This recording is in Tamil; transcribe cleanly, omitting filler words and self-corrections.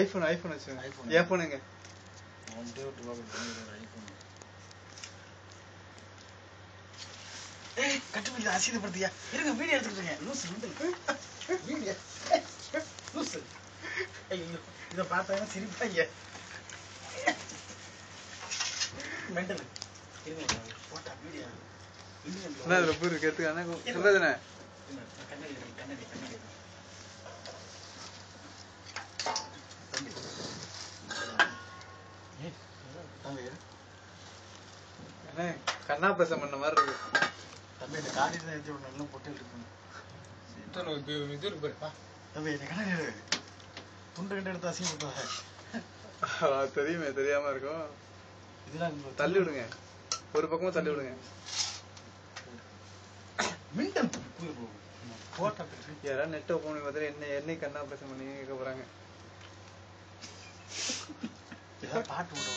ஐபோன் வச்சுங்க. என் போனுங்க கட்டுப்பிடி அசீதப்படுத்தியா இருங்க வீடியோ எடுத்துக்கிட்டுங்க லூசு வீடியோ லூசு. ஐயோ இதை பார்த்தாங்கன்னா சிரிப்பாங்க மெண்டல். இருங்க போட்டா வீடியோ என்ன அதுல பூ இருக்கு எடுத்துக்கான சொல்றதுண்ணே. கண்ணாடி கண்ணாடி கண்ணாடி அண்ணே கண்ணா பேச பண்ண மாதிரி இருக்கு தம்பி. இந்த காலையில் தான் எடுத்து நல்லா பொட்டு எடுக்கணும். இது இருக்கு பாருப்பா தம்பி இந்த கண்ணாடி துண்டு கண்டு எடுத்து அசிங்கப்பட்டாங்க. தெரியுமே தெரியாம இருக்கும். இதெல்லாம் தள்ளி விடுங்க, ஒரு பக்கமா தள்ளி விடுங்க. மின்டன் போட்டா யாராவது நெட் ஓபன் பண்ணி பார்த்தாலும் என்ன கண்ணா பேச பண்ணி கேட்க போறாங்க. பாட்டு